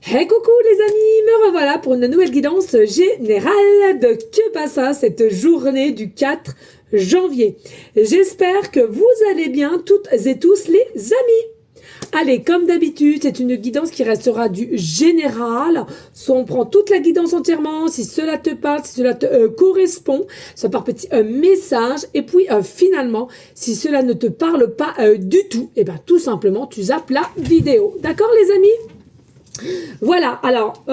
Hey coucou les amis, me revoilà pour une nouvelle guidance générale de Que passa cette journée du 4 janvier. J'espère que vous allez bien toutes et tous les amis. Allez, comme d'habitude, c'est une guidance qui restera du général. Soit on prend toute la guidance entièrement, si cela te parle, si cela te correspond, soit par petit message. Et puis finalement, si cela ne te parle pas du tout, et ben tout simplement, tu zappes la vidéo. D'accord les amis ? Voilà, alors,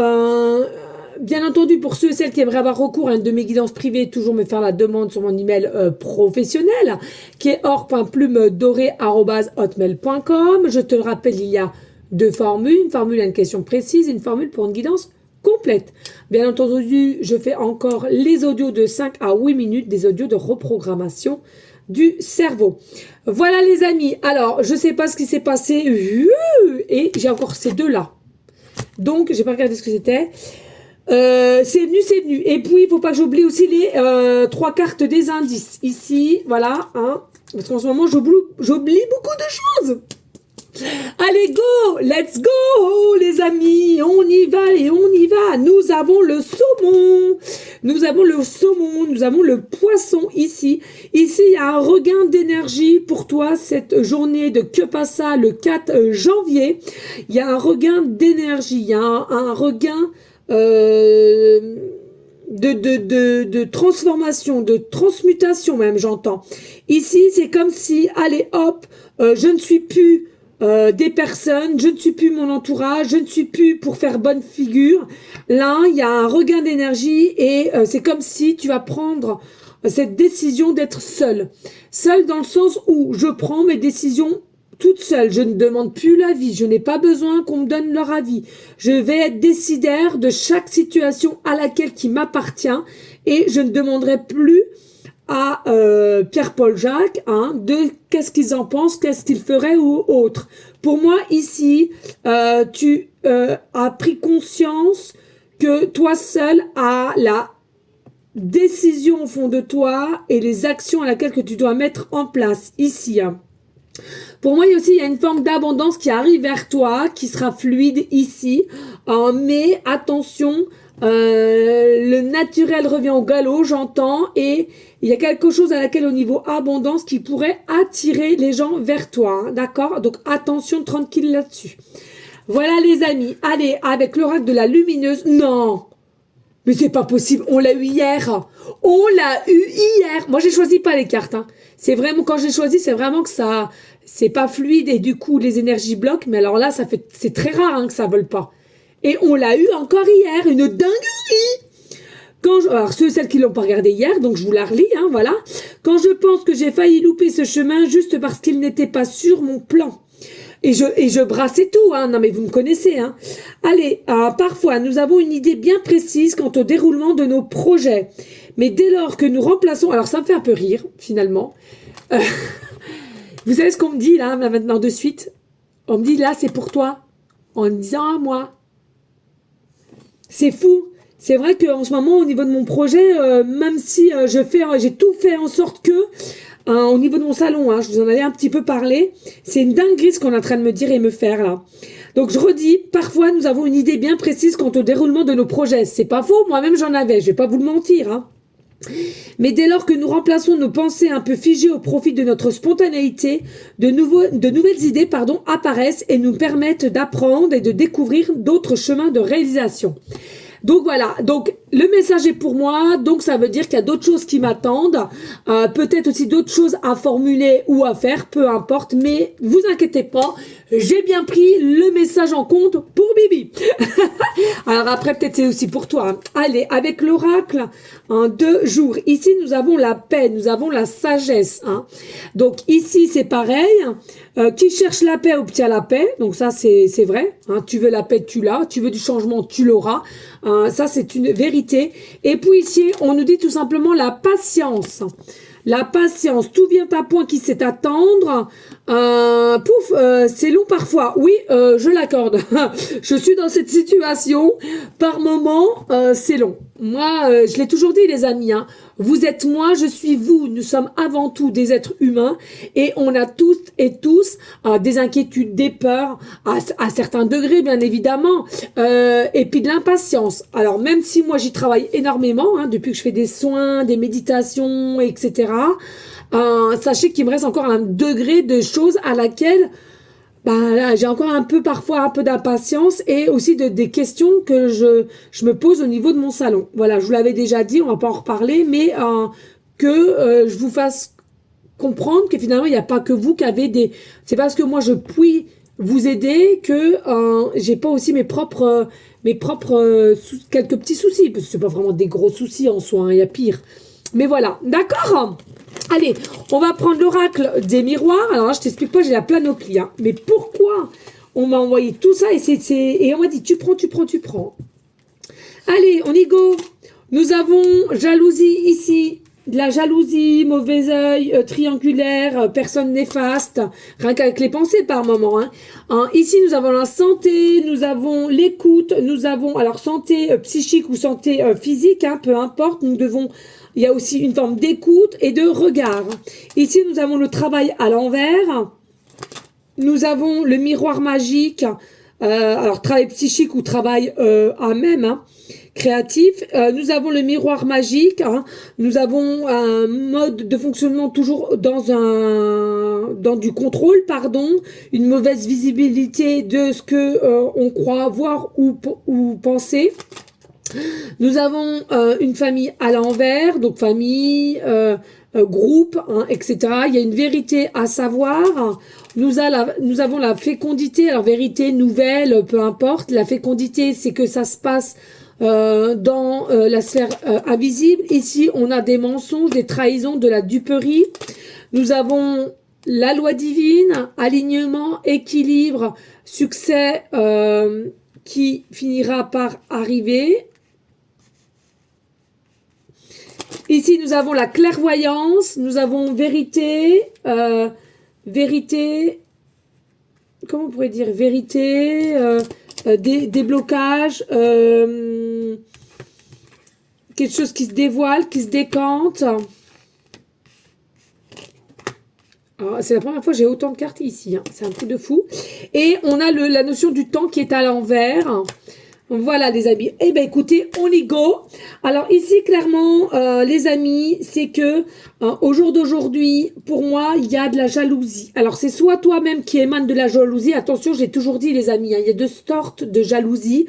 bien entendu, pour ceux et celles qui aimeraient avoir recours à une de mes guidances privées, toujours me faire la demande sur mon email professionnel, qui est or.plumedoré@hotmail.com. Je te le rappelle, il y a deux formules, une formule à une question précise et une formule pour une guidance complète. Bien entendu, je fais encore les audios de 5 à 8 minutes, des audios de reprogrammation du cerveau. Voilà les amis, alors, je ne sais pas ce qui s'est passé, et j'ai encore ces deux-là. Donc, j'ai pas regardé ce que c'était. C'est venu. Et puis, il faut pas que j'oublie aussi les 3 cartes des indices. Ici, voilà. Hein, parce qu'en ce moment, j'oublie beaucoup de choses. Allez, go! Let's go, les amis! On y va et on y va! Nous avons le saumon! Nous avons le poisson ici. Ici, il y a un regain d'énergie pour toi cette journée de Que passa le 4 janvier. Il y a un regain d'énergie, il y a un regain de transformation, de transmutation même, j'entends. Ici, c'est comme si, allez, hop, je ne suis plus des personnes, je ne suis plus mon entourage, je ne suis plus pour faire bonne figure. Là, il y a un regain d'énergie et c'est comme si tu vas prendre cette décision d'être seule. Seule dans le sens où je prends mes décisions toute seule. Je ne demande plus l'avis. Je n'ai pas besoin qu'on me donne leur avis. Je vais être décidaire de chaque situation à laquelle qui m'appartient et je ne demanderai plus à Pierre-Paul Jacques de qu'est-ce qu'ils en pensent, qu'est-ce qu'ils feraient ou autre. Pour moi, ici, tu as pris conscience que toi seul as la décision au fond de toi et les actions à laquelle que tu dois mettre en place ici. Pour moi, il y a une forme d'abondance qui arrive vers toi, qui sera fluide ici, mais attention, le naturel revient au galop, j'entends, et il y a quelque chose à laquelle au niveau abondance qui pourrait attirer les gens vers toi, hein, d'accord? Donc attention, tranquille là-dessus. Voilà les amis, allez, avec l'oracle de la lumineuse, non, mais c'est pas possible, on l'a eu hier. Moi, j'ai choisi pas les cartes, hein. C'est vraiment, quand j'ai choisi, c'est vraiment que ça, c'est pas fluide et du coup, les énergies bloquent. Mais alors là, c'est très rare, hein, que ça vole pas. Et on l'a eu encore hier, une dinguerie. Alors celles qui l'ont pas regardé hier, donc je vous la relis, hein, voilà. Quand je pense que j'ai failli louper ce chemin juste parce qu'il n'était pas sur mon plan. Et je brassais tout, hein. Non mais vous me connaissez, hein. Allez, parfois nous avons une idée bien précise quant au déroulement de nos projets. Mais dès lors que nous remplaçons, alors ça me fait un peu rire, finalement. Vous savez ce qu'on me dit là, maintenant de suite? On me dit là, c'est pour toi. En me disant à moi. C'est fou. C'est vrai qu'en ce moment, au niveau de mon projet, même si j'ai tout fait en sorte que, au niveau de mon salon, hein, je vous en avais un petit peu parlé, c'est une dinguerie ce qu'on est en train de me dire et me faire là. Donc je redis, parfois nous avons une idée bien précise quant au déroulement de nos projets. C'est pas faux, moi-même j'en avais, je vais pas vous le mentir, hein. Mais dès lors que nous remplaçons nos pensées un peu figées au profit de notre spontanéité, de nouvelles idées apparaissent et nous permettent d'apprendre et de découvrir d'autres chemins de réalisation. Donc voilà, donc le message est pour moi, donc ça veut dire qu'il y a d'autres choses qui m'attendent, peut-être aussi d'autres choses à formuler ou à faire, peu importe, mais vous inquiétez pas, j'ai bien pris le message en compte pour Bibi. Alors après peut-être c'est aussi pour toi, hein. Allez, avec l'oracle en 2 jours, ici nous avons la paix, nous avons la sagesse, hein. Donc ici c'est pareil, qui cherche la paix obtient la paix, donc ça c'est vrai, hein. Tu veux la paix, tu l'as, tu veux du changement, tu l'auras. Ça, c'est une vérité. Et puis ici, on nous dit tout simplement la patience. La patience, tout vient à point qui sait attendre. C'est long parfois. Oui, je l'accorde. Je suis dans cette situation. Par moment, c'est long. Moi, je l'ai toujours dit, les amis, hein. Vous êtes moi, je suis vous. Nous sommes avant tout des êtres humains et on a tous et tous des inquiétudes, des peurs, à certains degrés bien évidemment, et puis de l'impatience. Alors même si moi j'y travaille énormément, hein, depuis que je fais des soins, des méditations, etc., sachez qu'il me reste encore un degré de choses à laquelle bah, là, j'ai encore un peu, parfois, un peu d'impatience et aussi des questions que je me pose au niveau de mon salon. Voilà, je vous l'avais déjà dit, on va pas en reparler, mais je vous fasse comprendre que finalement, il n'y a pas que vous qui avez des... C'est parce que moi, je puis vous aider que j'ai pas aussi quelques petits soucis, parce que c'est pas vraiment des gros soucis en soi, hein, il y a pire. Mais voilà, d'accord. Allez, on va prendre l'oracle des miroirs. Alors là, je t'explique pas, j'ai la planoplie. Hein. Mais pourquoi on m'a envoyé tout ça et on m'a dit, tu prends. Allez, on y go. Nous avons jalousie ici. De la jalousie, mauvais œil, triangulaire, personne néfaste, rien qu'avec les pensées par moment. Ici, nous avons la santé, nous avons l'écoute, nous avons alors santé psychique ou santé physique, hein, peu importe. Il y a aussi une forme d'écoute et de regard. Ici, nous avons le travail à l'envers. Nous avons le miroir magique. Alors, travail psychique ou travail à même, hein, créatif. Nous avons le miroir magique. Hein. Nous avons un mode de fonctionnement toujours dans du contrôle, pardon. Une mauvaise visibilité de ce que on croit voir ou penser. Nous avons une famille à l'envers, donc famille, groupe, hein, etc. Il y a une vérité à savoir. Nous avons la fécondité, alors vérité, nouvelle, peu importe. La fécondité, c'est que ça se passe dans la sphère invisible. Ici, on a des mensonges, des trahisons, de la duperie. Nous avons la loi divine, alignement, équilibre, succès qui finira par arriver. Ici, nous avons la clairvoyance, nous avons vérité, comment on pourrait dire, vérité, déblocage, quelque chose qui se dévoile, qui se décante. C'est la première fois que j'ai autant de cartes ici, hein. C'est un truc de fou. Et on a la notion du temps qui est à l'envers. Voilà les amis, eh ben écoutez, on y go. Alors ici clairement les amis, c'est que au jour d'aujourd'hui, pour moi, il y a de la jalousie. Alors c'est soit toi-même qui émane de la jalousie, attention, j'ai toujours dit les amis, hein, il y a deux sortes de jalousie.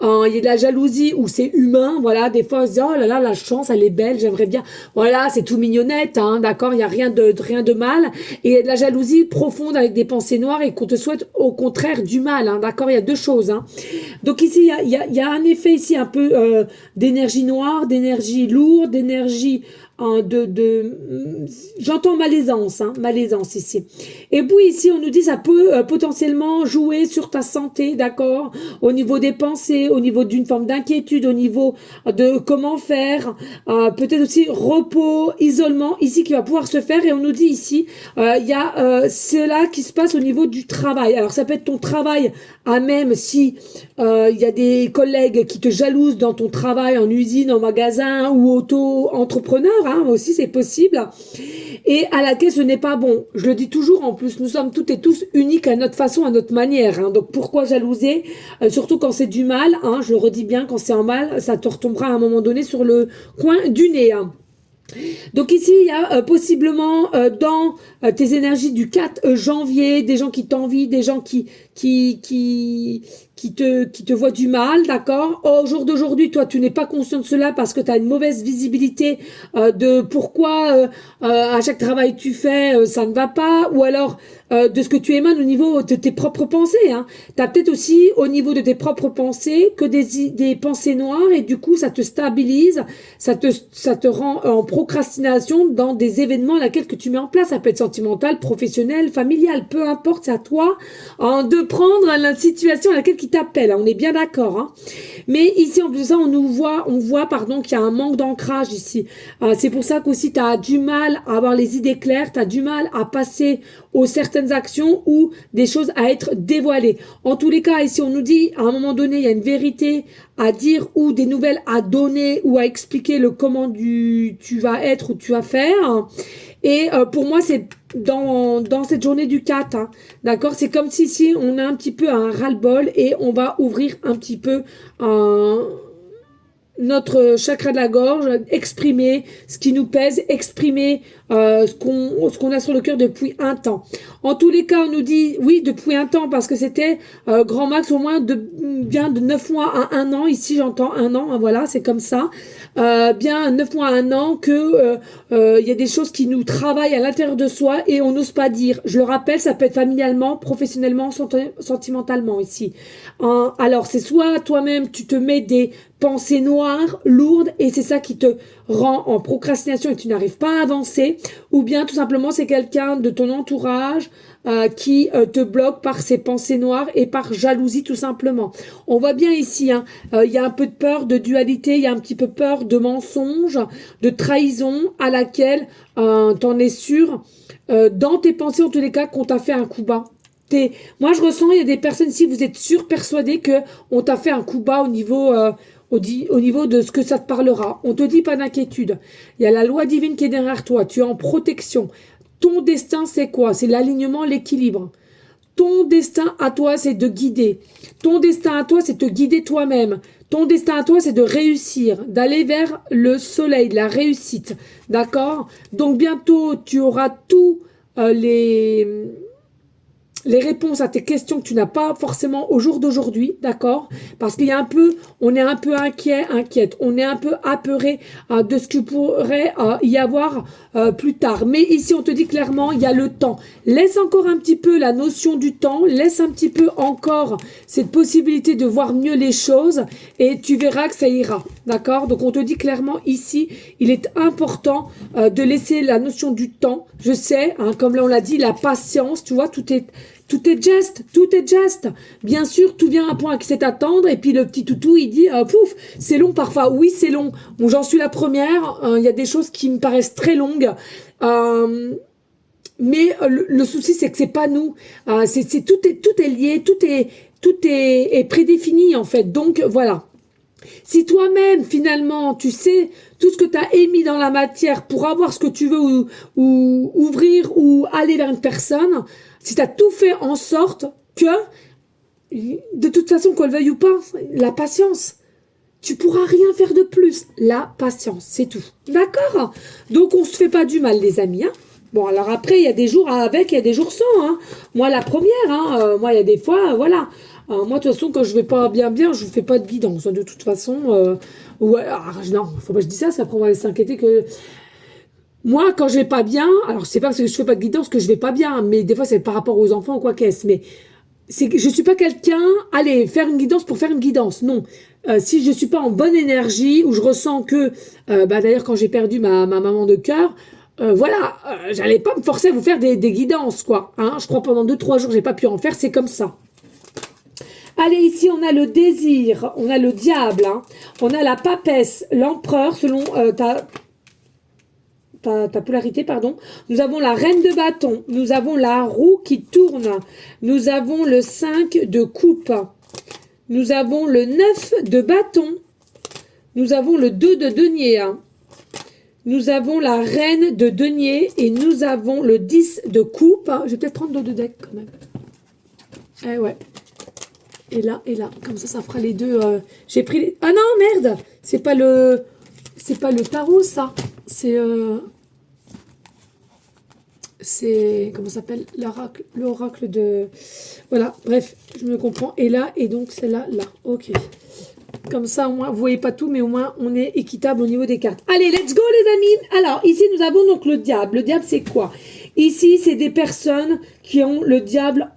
Il y a de la jalousie où c'est humain, voilà, des fois on se dit oh là là la chance elle est belle, j'aimerais bien, voilà, c'est tout mignonnette, hein, d'accord, il y a rien de mal, et il y a de la jalousie profonde avec des pensées noires et qu'on te souhaite au contraire du mal, hein, d'accord, il y a deux choses, hein. Donc ici il y a un effet ici un peu d'énergie noire, d'énergie lourde, d'énergie j'entends malaisance, hein, malaisance ici. Et puis ici, on nous dit ça peut potentiellement jouer sur ta santé, d'accord, au niveau des pensées, au niveau d'une forme d'inquiétude, au niveau de comment faire, peut-être aussi repos, isolement, ici qui va pouvoir se faire. Et on nous dit ici, il y a cela qui se passe au niveau du travail. Alors ça peut être ton travail à même si il y a des collègues qui te jalousent dans ton travail en usine, en magasin ou auto-entrepreneur, hein, aussi c'est possible, et à laquelle ce n'est pas bon. Je le dis toujours, en plus, nous sommes toutes et tous uniques à notre façon, à notre manière, hein. Donc pourquoi jalouser, surtout quand c'est du mal, hein, je le redis bien, quand c'est en mal, ça te retombera à un moment donné sur le coin du nez, hein. Donc ici, il y a possiblement dans tes énergies du 4 janvier, des gens qui t'envient, des gens qui te voient du mal, d'accord. Au jour d'aujourd'hui, toi, tu n'es pas conscient de cela parce que tu as une mauvaise visibilité de pourquoi à chaque travail que tu fais, ça ne va pas, ou alors de ce que tu émanes au niveau de tes propres pensées, hein. Tu as peut-être aussi au niveau de tes propres pensées que des pensées noires et du coup, ça te stabilise, ça te rend en procrastination dans des événements à laquelle que tu mets en place. Ça peut être sentimental, professionnel, familial, peu importe, c'est à toi de prendre la situation à laquelle qui t'appelle. On est bien d'accord, hein. Mais ici, en plus de ça, on voit pardon, qu'il y a un manque d'ancrage ici. C'est pour ça qu'aussi tu as du mal à avoir les idées claires, tu as du mal à passer aux certaines actions ou des choses à être dévoilées. En tous les cas, ici on nous dit, à un moment donné, il y a une vérité à dire ou des nouvelles à donner ou à expliquer le comment tu vas être ou tu vas faire. Et pour moi, c'est dans cette journée du 4, hein, d'accord? C'est comme si ici, on a un petit peu un ras-le-bol et on va ouvrir un petit peu notre chakra de la gorge, exprimer ce qui nous pèse, exprimer ce qu'on a sur le cœur depuis un temps. En tous les cas, on nous dit, oui, depuis un temps, parce que c'était grand max au moins bien de 9 mois à 1 an. Ici, j'entends 1 an, hein, voilà, c'est comme ça. Bien 9 mois à 1 an que y a des choses qui nous travaillent à l'intérieur de soi et on n'ose pas dire. Je le rappelle, ça peut être familialement, professionnellement, sentimentalement ici. Alors, c'est soit toi-même, tu te mets des pensées noires, lourdes, et c'est ça qui te rend en procrastination et tu n'arrives pas à avancer, ou bien tout simplement c'est quelqu'un de ton entourage qui te bloque par ses pensées noires et par jalousie tout simplement. On voit bien ici, hein, y a un peu de peur de dualité, il y a un petit peu peur de mensonge, de trahison à laquelle t'en es sûr dans tes pensées en tous les cas qu'on t'a fait un coup bas. Moi je ressens, il y a des personnes ici, vous êtes sûrs, persuadés que on t'a fait un coup bas au niveau de ce que ça te parlera. On te dit pas d'inquiétude. Il y a la loi divine qui est derrière toi. Tu es en protection. Ton destin, c'est quoi? C'est l'alignement, l'équilibre. Ton destin à toi, c'est de guider. Ton destin à toi, c'est de te guider toi-même. Ton destin à toi, c'est de réussir, d'aller vers le soleil, de la réussite. D'accord? Donc bientôt, tu auras tous les réponses à tes questions que tu n'as pas forcément au jour d'aujourd'hui, d'accord? Parce qu'il y a on est un peu inquiète, on est un peu apeuré de ce que pourrait y avoir plus tard. Mais ici, on te dit clairement, il y a le temps. Laisse encore un petit peu la notion du temps, laisse un petit peu encore cette possibilité de voir mieux les choses et tu verras que ça ira, d'accord? Donc, on te dit clairement ici, il est important de laisser la notion du temps. Je sais, hein, comme là on l'a dit, la patience, tu vois, tout est just. Bien sûr, tout vient à point qui sait attendre. Et puis le petit toutou, il dit, pouf, c'est long parfois. Oui, c'est long. Bon, j'en suis la première. Il y a des choses qui me paraissent très longues. Mais le souci, c'est que c'est pas nous. Tout est lié, tout est prédéfini en fait. Donc voilà. Si toi-même, finalement, tu sais tout ce que tu as émis dans la matière pour avoir ce que tu veux ou ouvrir ou aller vers une personne, si tu as tout fait en sorte que, de toute façon, qu'on le veuille ou pas, la patience, tu pourras rien faire de plus. La patience, c'est tout. D'accord? Donc, on se fait pas du mal, les amis. Hein. Bon, alors après, il y a des jours avec, il y a des jours sans. Hein. Moi, la première, hein, moi, il y a des fois, voilà. Moi, de toute façon, quand je vais pas bien, je vous fais pas de guidance. De toute façon, ouais, non, faut pas que je dise ça, ça prend à s'inquiéter que... Moi, quand je vais pas bien, alors c'est pas parce que je fais pas de guidance que je vais pas bien, mais des fois, c'est par rapport aux enfants ou quoi qu'est-ce. Mais c'est que je suis pas quelqu'un, allez, faire une guidance pour faire une guidance. Non. Si je suis pas en bonne énergie, ou je ressens que, d'ailleurs, quand j'ai perdu ma maman de cœur, voilà, j'allais pas me forcer à vous faire des guidances, quoi. Hein. Je crois pendant 2-3 jours, j'ai pas pu en faire, c'est comme ça. Allez, ici, on a le désir, on a le diable, hein. On a la papesse, l'empereur, selon ta polarité, pardon. Nous avons la reine de bâton, nous avons la roue qui tourne, nous avons le 5 de coupe, nous avons le 9 de bâton, nous avons le 2 de denier, hein. Nous avons la reine de denier et nous avons le 10 de coupe. Je vais peut-être prendre le 2 deck quand même. Eh ouais. Et là, comme ça fera les deux. J'ai pris les... Ah non, merde. C'est pas le tarot, ça. C'est comment ça s'appelle, l'oracle de... Voilà, bref, je me comprends. Et là, et donc celle-là, là. Ok. Comme ça, au moins, vous voyez pas tout, mais au moins, on est équitable au niveau des cartes. Allez, let's go, les amis. Alors, ici, nous avons donc le diable. Le diable, c'est quoi? Ici, c'est des personnes qui ont le diable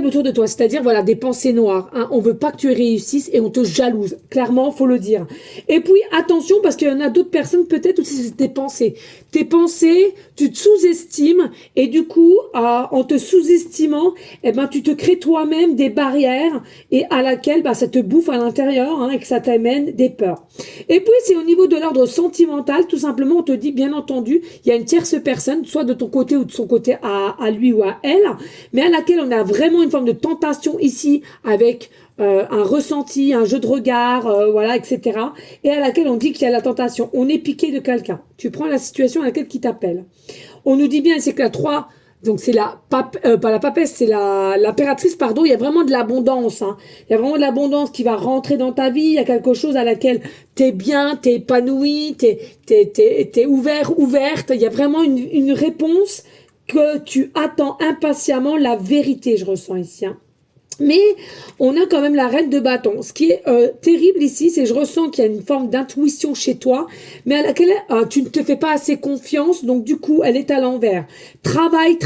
autour de toi, c'est-à-dire voilà des pensées noires. Hein. On veut pas que tu réussisses et on te jalouse. Clairement, faut le dire. Et puis attention parce qu'il y en a d'autres personnes peut-être aussi c'est tes pensées. Tes pensées, tu te sous-estimes et du coup, en te sous-estimant, eh ben tu te crées toi-même des barrières et à laquelle ça te bouffe à l'intérieur hein, et que ça t'amène des peurs. Et puis c'est au niveau de l'ordre sentimental, tout simplement, on te dit bien entendu, il y a une tierce personne, soit de ton côté ou de son côté à lui ou à elle, mais à laquelle on a vraiment une forme de tentation ici avec un ressenti, un jeu de regard, voilà, etc. Et à laquelle on dit qu'il y a la tentation. On est piqué de quelqu'un. Tu prends la situation à laquelle qui t'appelle. On nous dit bien, c'est que la 3, donc c'est pas la papesse, c'est l'impératrice, pardon, il y a vraiment de l'abondance. Hein. Il y a vraiment de l'abondance qui va rentrer dans ta vie, il y a quelque chose à laquelle t'es bien, t'es épanoui, t'es ouverte. Il y a vraiment une réponse que tu attends impatiemment, la vérité, je ressens ici. Hein. Mais on a quand même la reine de bâton. Ce qui est terrible ici, c'est que je ressens qu'il y a une forme d'intuition chez toi, mais à laquelle tu ne te fais pas assez confiance, donc du coup, elle est à l'envers. Travaille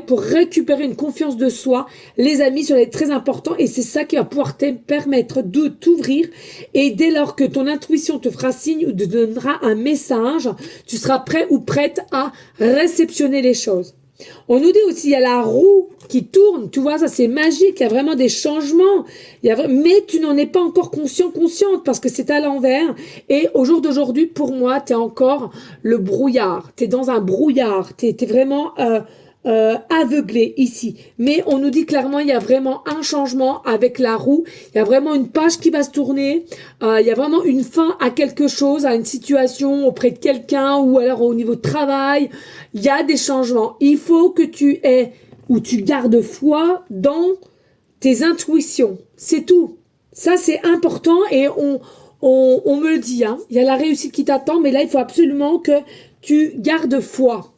pour récupérer une confiance de soi. Les amis, ça va être très important et c'est ça qui va pouvoir te permettre de t'ouvrir. Et dès lors que ton intuition te fera signe ou te donnera un message, tu seras prêt ou prête à réceptionner les choses. On nous dit aussi, il y a la roue qui tourne, tu vois, ça c'est magique, il y a vraiment des changements, mais tu n'en es pas encore consciente, parce que c'est à l'envers, et au jour d'aujourd'hui, pour moi, tu es encore le brouillard, tu es dans un brouillard, tu es vraiment aveuglé ici, mais on nous dit clairement, il y a vraiment un changement avec la roue, il y a vraiment une page qui va se tourner, il y a vraiment une fin à quelque chose, à une situation auprès de quelqu'un, ou alors au niveau de travail, il y a des changements, il faut que tu aies où tu gardes foi dans tes intuitions. C'est tout. Ça, c'est important et on me le dit. Hein. Il y a la réussite qui t'attend, mais là, il faut absolument que tu gardes foi.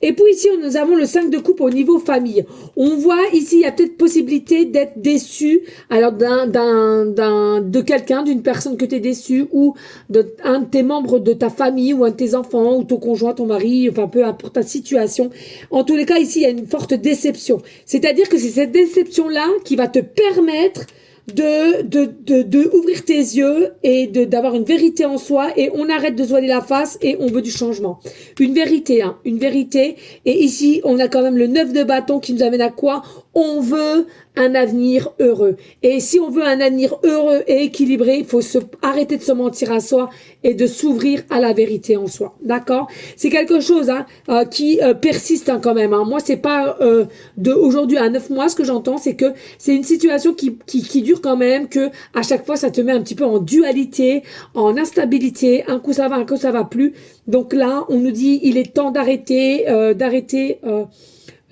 Et puis ici, nous avons le 5 de coupe au niveau famille. On voit ici, il y a peut-être possibilité d'être déçu alors de quelqu'un, d'une personne que tu es déçu ou d'un de tes membres de ta famille ou un de tes enfants ou ton conjoint, ton mari, enfin peu importe ta situation. En tous les cas, ici, il y a une forte déception. C'est-à-dire que c'est cette déception-là qui va te permettre de ouvrir tes yeux et d'avoir une vérité en soi et on arrête de se voiler la face et on veut du changement. Une vérité, hein, une vérité. Et ici, on a quand même le 9 de bâton qui nous amène à quoi? On veut un avenir heureux. Et si on veut un avenir heureux et équilibré, il faut arrêter de se mentir à soi et de s'ouvrir à la vérité en soi. D'accord? C'est quelque chose hein, qui persiste hein, quand même. Hein. Moi, c'est pas de aujourd'hui à 9 mois. Ce que j'entends, c'est que c'est une situation qui dure quand même, que à chaque fois, ça te met un petit peu en dualité, en instabilité. Un coup ça va, un coup ça va plus. Donc là, on nous dit, il est temps d'arrêter,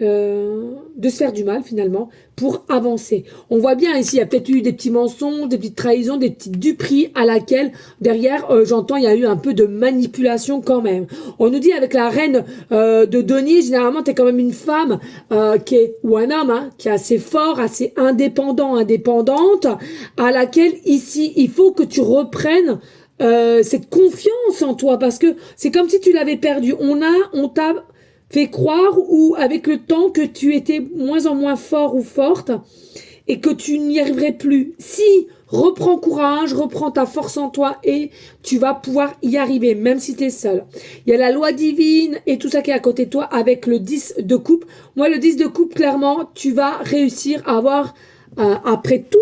de se faire du mal finalement pour avancer. On voit bien ici, il y a peut-être eu des petits mensonges, des petites trahisons, des petites duperies à laquelle derrière, j'entends, il y a eu un peu de manipulation quand même. On nous dit avec la reine de denier, généralement, tu es quand même une femme ou un homme hein, qui est assez fort, assez indépendante, à laquelle ici, il faut que tu reprennes cette confiance en toi parce que c'est comme si tu l'avais perdu. On t'a fait croire ou avec le temps que tu étais moins en moins fort ou forte et que tu n'y arriverais plus. Si, reprends courage, reprends ta force en toi et tu vas pouvoir y arriver, même si tu es seul. Il y a la loi divine et tout ça qui est à côté de toi avec le 10 de coupe. Moi, le 10 de coupe, clairement, tu vas réussir à avoir après tous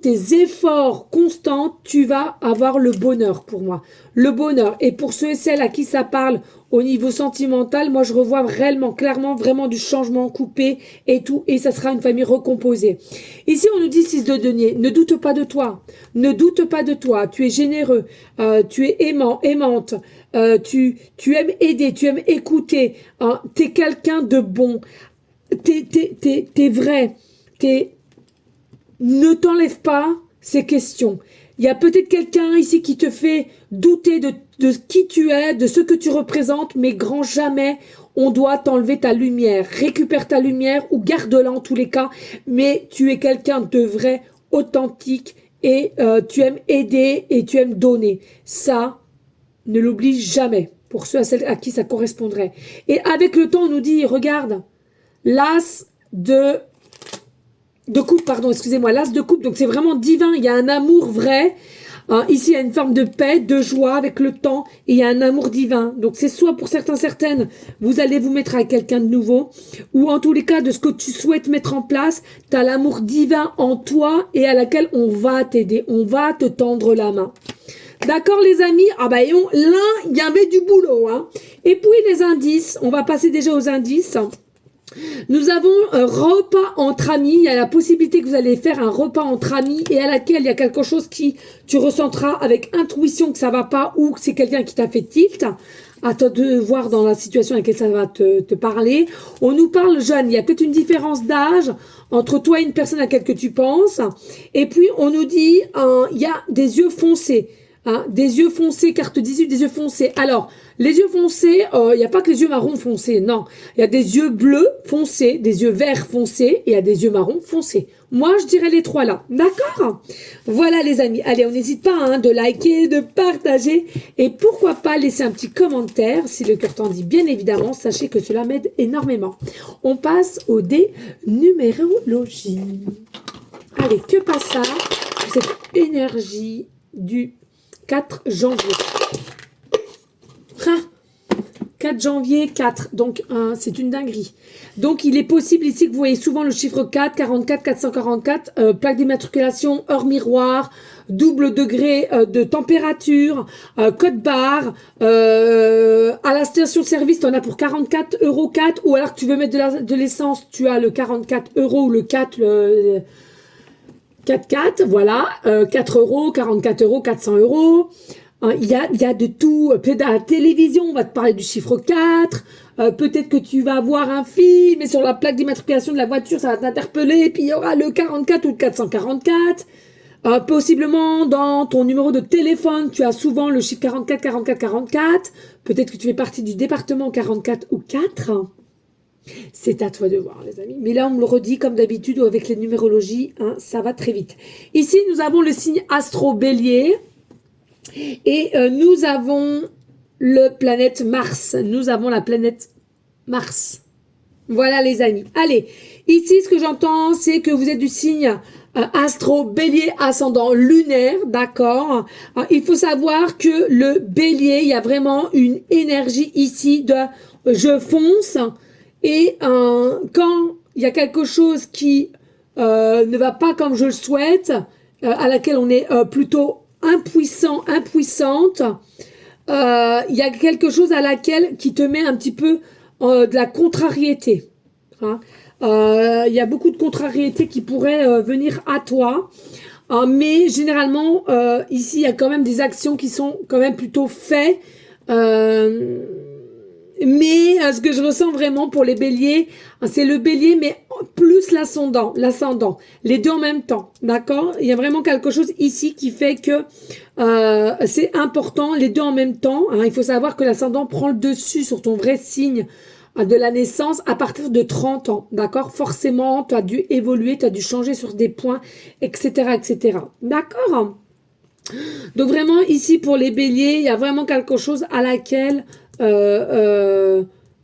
tes efforts constants, tu vas avoir le bonheur pour moi. Le bonheur. Et pour ceux et celles à qui ça parle au niveau sentimental, moi je revois réellement, clairement, vraiment du changement coupé et tout. Et ça sera une famille recomposée. Ici, on nous dit 6 de denier. Ne doute pas de toi. Ne doute pas de toi. Tu es généreux. Tu es aimante. Tu aimes aider. Tu aimes écouter. T'es quelqu'un de bon. T'es vrai. Ne t'enlève pas ces questions. Il y a peut-être quelqu'un ici qui te fait douter de qui tu es, de ce que tu représentes, mais grand jamais on doit t'enlever ta lumière. Récupère ta lumière ou garde-la en tous les cas, mais tu es quelqu'un de vrai, authentique et tu aimes aider et tu aimes donner. Ça, ne l'oublie jamais. pour ceux à qui ça correspondrait. Et avec le temps, on nous dit, regarde, l'as de coupe, pardon, excusez-moi, l'as de coupe, donc c'est vraiment divin, il y a un amour vrai. Ici, il y a une forme de paix, de joie avec le temps, et il y a un amour divin. Donc, c'est soit pour certaines, vous allez vous mettre avec quelqu'un de nouveau, ou en tous les cas, de ce que tu souhaites mettre en place, tu as l'amour divin en toi et à laquelle on va t'aider, on va te tendre la main. D'accord, les amis? Ah bah, là, il y avait du boulot, hein. Et puis, les indices, on va passer déjà aux indices. Nous avons un repas entre amis. Il y a la possibilité que vous allez faire un repas entre amis et à laquelle il y a quelque chose qui tu ressentiras avec intuition que ça va pas ou que c'est quelqu'un qui t'a fait tilt. À toi de voir dans la situation à laquelle ça va te parler. On nous parle jeune. Il y a peut-être une différence d'âge entre toi et une personne à laquelle que tu penses. Et puis, on nous dit, il y a des yeux foncés. Hein, des yeux foncés, carte 18, des yeux foncés. Alors, les yeux foncés, il n'y a pas que les yeux marrons foncés, non. Il y a des yeux bleus foncés, des yeux verts foncés et il y a des yeux marrons foncés. Moi, je dirais les trois là. D'accord? Voilà les amis. Allez, on n'hésite pas hein, de liker, de partager et pourquoi pas laisser un petit commentaire si le cœur t'en dit bien évidemment. Sachez que cela m'aide énormément. On passe au dé numérologie. Allez, que passe ça? Cette énergie du 4 janvier. 4 janvier, 4. Donc, c'est une dinguerie. Donc, il est possible ici que vous voyez souvent le chiffre 4, 44, 444, plaque d'immatriculation, heure miroir, double degré de température, code barre. À la station-service, tu en as pour 44 € 4. Ou alors que tu veux mettre de l'essence, tu as le 44 € ou le 4, 4, voilà, 4 €, 44 €, 400 €. Il y a de tout. Peut-être à la télévision, on va te parler du chiffre 4. Peut-être que tu vas voir un film et sur la plaque d'immatriculation de la voiture, ça va t'interpeller. Puis il y aura le 44 ou le 444. Possiblement, dans ton numéro de téléphone, tu as souvent le chiffre 44, 44, 44. Peut-être que tu fais partie du département 44 ou 4. C'est à toi de voir, les amis. Mais là, on me le redit, comme d'habitude, ou avec les numérologies, hein, ça va très vite. Ici, nous avons le signe astro-bélier. Et nous avons le planète Mars. Nous avons la planète Mars. Voilà, les amis. Allez, ici, ce que j'entends, c'est que vous êtes du signe astro-bélier ascendant lunaire, d'accord. Il faut savoir que le bélier, il y a vraiment une énergie ici de je fonce. Et quand il y a quelque chose qui ne va pas comme je le souhaite, à laquelle on est plutôt impuissante, il y a quelque chose à laquelle qui te met un petit peu de la contrariété. Hein. Il y a beaucoup de contrariétés qui pourraient venir à toi. Mais généralement, ici, il y a quand même des actions qui sont quand même plutôt faites. Mais ce que je ressens vraiment pour les béliers, c'est le bélier, mais plus l'ascendant, les deux en même temps, d'accord? Il y a vraiment quelque chose ici qui fait que c'est important, les deux en même temps. Hein. Il faut savoir que l'ascendant prend le dessus sur ton vrai signe de la naissance à partir de 30 ans, d'accord? Forcément, tu as dû évoluer, tu as dû changer sur des points, etc., etc. D'accord? Donc vraiment, ici, pour les béliers, il y a vraiment quelque chose à laquelle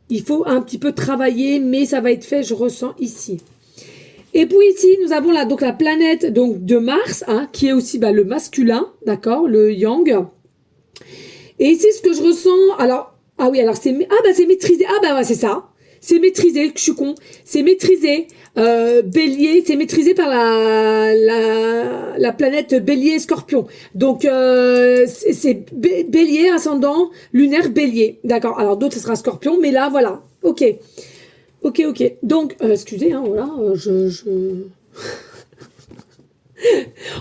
il faut un petit peu travailler, mais ça va être fait, je ressens ici. Et puis ici, nous avons donc la planète donc, de Mars, hein, qui est aussi le masculin, d'accord, le yang. Et ici, ce que je ressens, alors, c'est maîtrisé, ouais, c'est ça. C'est maîtrisé, je suis con. C'est maîtrisé. Bélier, c'est maîtrisé par la planète Bélier Scorpion. Donc c'est Bélier ascendant lunaire Bélier. D'accord. Alors d'autres ce sera Scorpion, mais là voilà. Ok. Donc excusez, hein, voilà,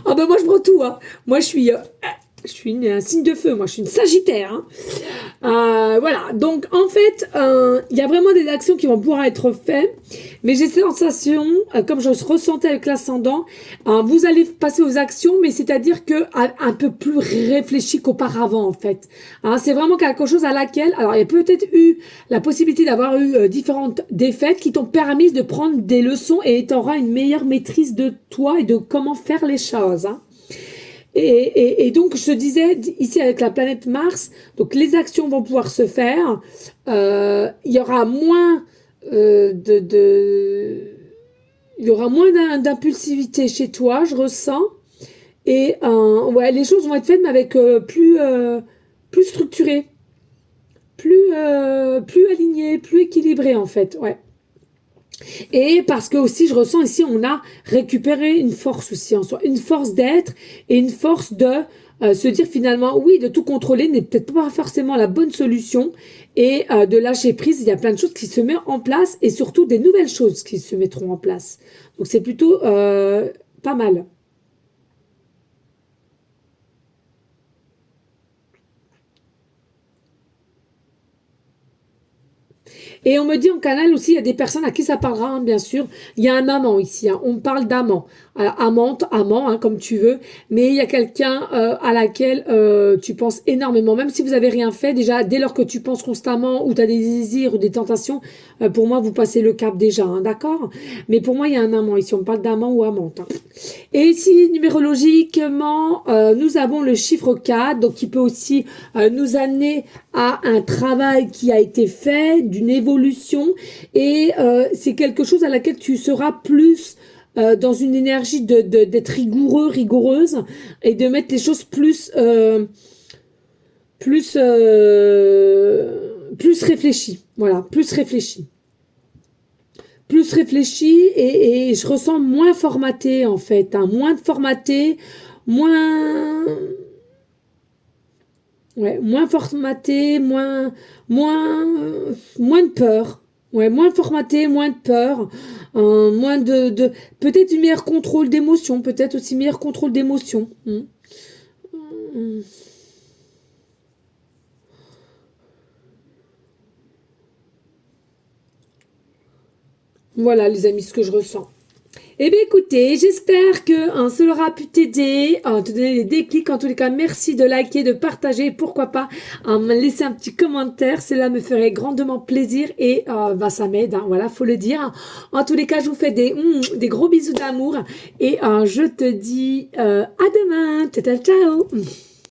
ah ben moi je prends tout. Hein. Moi je suis un signe de feu, moi je suis une Sagittaire. Hein. Voilà, donc en fait, il y a vraiment des actions qui vont pouvoir être faites, mais j'ai cette sensation, comme je ressentais avec l'ascendant, vous allez passer aux actions, mais c'est-à-dire que un peu plus réfléchi qu'auparavant en fait. Hein, c'est vraiment quelque chose à laquelle, alors il y a peut-être eu la possibilité d'avoir eu différentes défaites qui t'ont permis de prendre des leçons et tu auras une meilleure maîtrise de toi et de comment faire les choses. Hein. Et donc, je te disais, ici avec la planète Mars, donc les actions vont pouvoir se faire. Il y aura moins il y aura moins d'impulsivité chez toi, je ressens. Et ouais, les choses vont être faites, mais avec plus structuré, plus aligné, plus équilibré en fait. Ouais. Et parce que aussi, je ressens ici, on a récupéré une force aussi en soi, une force d'être et une force de se dire finalement, oui, de tout contrôler n'est peut-être pas forcément la bonne solution et de lâcher prise. Il y a plein de choses qui se mettent en place et surtout des nouvelles choses qui se mettront en place. Donc c'est plutôt pas mal. Et on me dit en canal aussi, il y a des personnes à qui ça parlera, hein, bien sûr. Il y a un amant ici, hein. On parle d'amant. Amante, amant, hein, comme tu veux. Mais il y a quelqu'un à laquelle tu penses énormément. Même si vous avez rien fait, déjà, dès lors que tu penses constamment ou tu as des désirs ou des tentations, pour moi, vous passez le cap déjà, hein, d'accord. Mais pour moi, il y a un amant ici. On parle d'amant ou amante, hein. Et ici, numérologiquement, nous avons le chiffre 4, donc qui peut aussi nous amener à un travail qui a été fait, d'une évolution, et c'est quelque chose à laquelle tu seras plus dans une énergie d'être rigoureuse, et de mettre les choses plus réfléchies. Voilà, plus réfléchies. Plus réfléchi et je ressens moins formaté en fait, hein, moins formaté, moins ouais, moins formaté, moins de peur. Ouais, moins formaté, moins de peur, moins peut-être un meilleur contrôle d'émotion, peut-être aussi meilleur contrôle d'émotion. Voilà les amis, ce que je ressens. Eh bien écoutez, j'espère que cela aura pu t'aider, te donner des déclics. En tous les cas, merci de liker, de partager, pourquoi pas me laisser un petit commentaire. Cela me ferait grandement plaisir et ça m'aide, hein, voilà, faut le dire. En tous les cas, je vous fais des gros bisous d'amour et je te dis à demain. Ciao, ciao.